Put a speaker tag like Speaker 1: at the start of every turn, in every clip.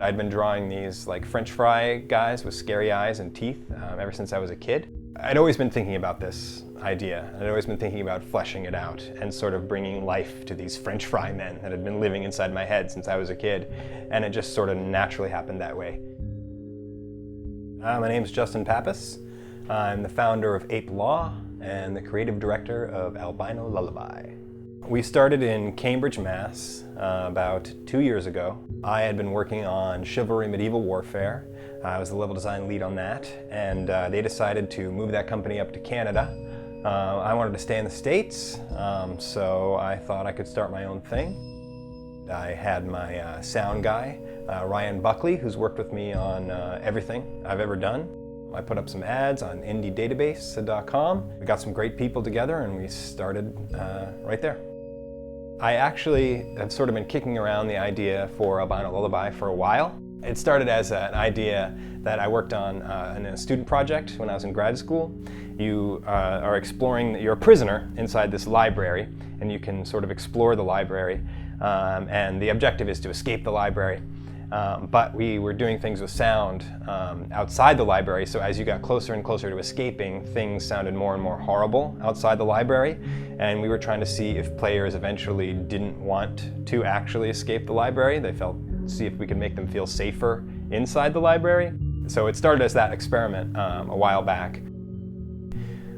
Speaker 1: I'd been drawing these like French fry guys with scary eyes and teeth ever since I was a kid. I'd always been thinking about this idea. I'd always been thinking about fleshing it out and sort of bringing life to these French fry men that had been living inside my head since I was a kid. And it just sort of naturally happened that way. My name's Justin Pappas. I'm the founder of Ape Law and the creative director of Albino Lullaby. We started in Cambridge, Mass. About 2 years ago. I had been working on Chivalry Medieval Warfare. I was the level design lead on that, and they decided to move that company up to Canada. I wanted to stay in the States, so I thought I could start my own thing. I had my sound guy, Ryan Buckley, who's worked with me on everything I've ever done. I put up some ads on indiedatabase.com. We got some great people together and we started right there. I actually have sort of been kicking around the idea for Albino Lullaby for a while. It started as an idea that I worked on in a student project when I was in grad school. You are exploring, you're a prisoner inside this library, and you can sort of explore the library, and the objective is to escape the library. But we were doing things with sound outside the library, so as you got closer and closer to escaping, things sounded more and more horrible outside the library, and we were trying to see if players eventually didn't want to actually escape the library. They see if we could make them feel safer inside the library. So it started as that experiment a while back.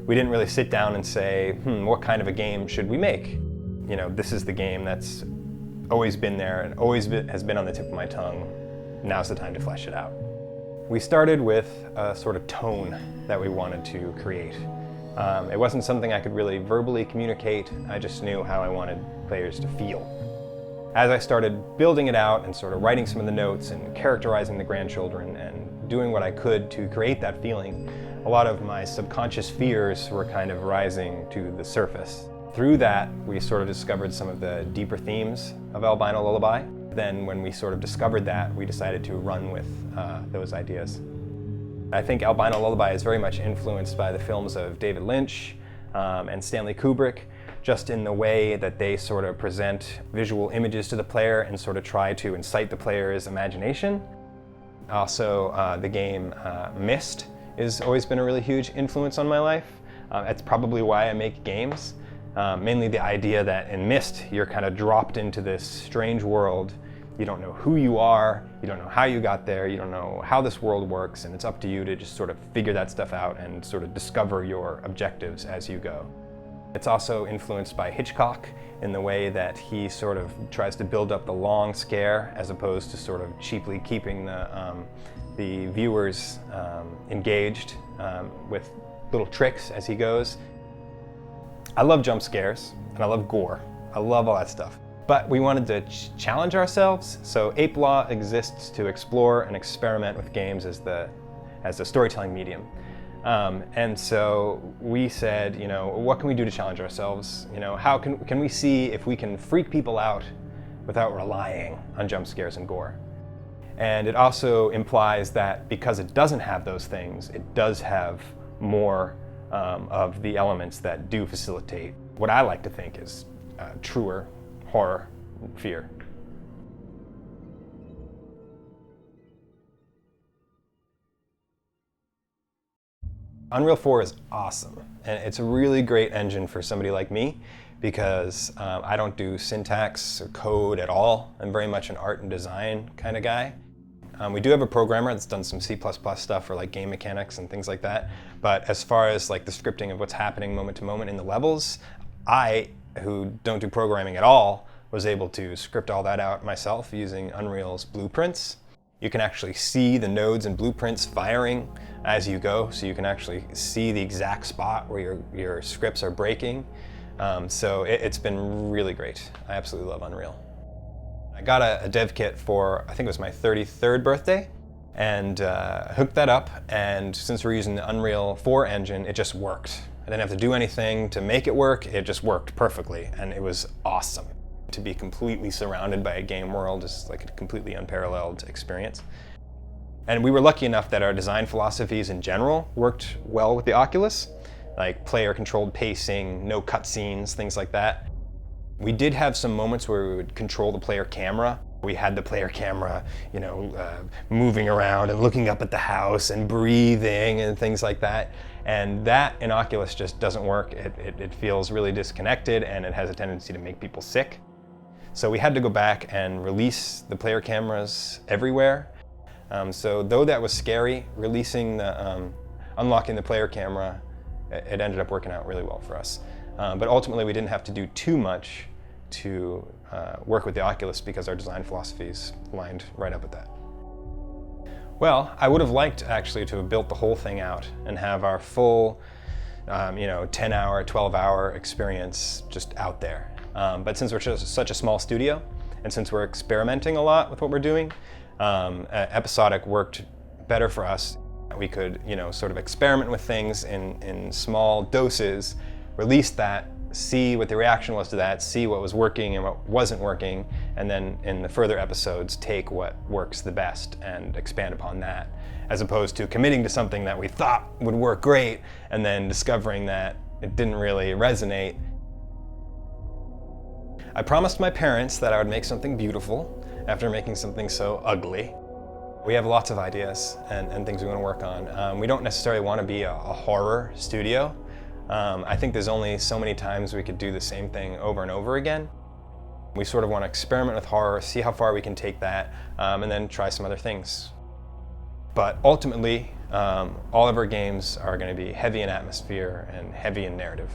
Speaker 1: We didn't really sit down and say, what kind of a game should we make? You know, this is the game that's always been there and has been on the tip of my tongue. Now's the time to flesh it out. We started with a sort of tone that we wanted to create. It wasn't something I could really verbally communicate. I just knew how I wanted players to feel. As I started building it out and sort of writing some of the notes and characterizing the grandchildren and doing what I could to create that feeling, a lot of my subconscious fears were kind of rising to the surface. Through that, we sort of discovered some of the deeper themes of Albino Lullaby. Then when we sort of discovered that, we decided to run with those ideas. I think Albino Lullaby is very much influenced by the films of David Lynch and Stanley Kubrick, just in the way that they sort of present visual images to the player and sort of try to incite the player's imagination. Also, the game Myst has always been a really huge influence on my life. That's probably why I make games. Mainly the idea that in Myst, you're kind of dropped into this strange world. You don't know who you are, you don't know how you got there, you don't know how this world works, and it's up to you to just sort of figure that stuff out and sort of discover your objectives as you go. It's also influenced by Hitchcock in the way that he sort of tries to build up the long scare as opposed to sort of cheaply keeping the viewers engaged with little tricks as he goes. I love jump scares and I love gore. I love all that stuff. But we wanted to challenge ourselves, so Ape Law exists to explore and experiment with games as a storytelling medium. And so we said, you know, what can we do to challenge ourselves? You know, how can we see if we can freak people out without relying on jump scares and gore? And it also implies that because it doesn't have those things, it does have more of the elements that do facilitate what I like to think is truer horror fear. Unreal 4 is awesome, and it's a really great engine for somebody like me because I don't do syntax or code at all. I'm very much an art and design kind of guy. We do have a programmer that's done some C++ stuff for like game mechanics and things like that, but as far as like the scripting of what's happening moment to moment in the levels, I, who don't do programming at all, was able to script all that out myself using Unreal's blueprints. You can actually see the nodes and blueprints firing as you go, so you can actually see the exact spot where your scripts are breaking. So it's been really great. I absolutely love Unreal. I got a dev kit for, I think it was my 33rd birthday, and hooked that up, and since we're using the Unreal 4 engine, it just worked. I didn't have to do anything to make it work, it just worked perfectly, and it was awesome. To be completely surrounded by a game world is like a completely unparalleled experience. And we were lucky enough that our design philosophies in general worked well with the Oculus, like player-controlled pacing, no cutscenes, things like that. We did have some moments where we would control the player camera We had the player camera, moving around and looking up at the house and breathing and things like that. And that in Oculus just doesn't work. It feels really disconnected, and it has a tendency to make people sick. So we had to go back and release the player cameras everywhere. So though that was scary, unlocking the player camera, it ended up working out really well for us. But ultimately we didn't have to do too much to work with the Oculus because our design philosophies lined right up with that. Well, I would have liked actually to have built the whole thing out and have our full 10-hour, 12-hour experience just out there. But since we're just such a small studio, and since we're experimenting a lot with what we're doing, episodic worked better for us. We could sort of experiment with things in small doses, release that, see what the reaction was to that, see what was working and what wasn't working, and then in the further episodes take what works the best and expand upon that, as opposed to committing to something that we thought would work great and then discovering that it didn't really resonate. I promised my parents that I would make something beautiful after making something so ugly. We have lots of ideas and things we want to work on. We don't necessarily want to be a horror studio. I think there's only so many times we could do the same thing over and over again. We sort of want to experiment with horror, see how far we can take that, and then try some other things. But ultimately, all of our games are going to be heavy in atmosphere and heavy in narrative.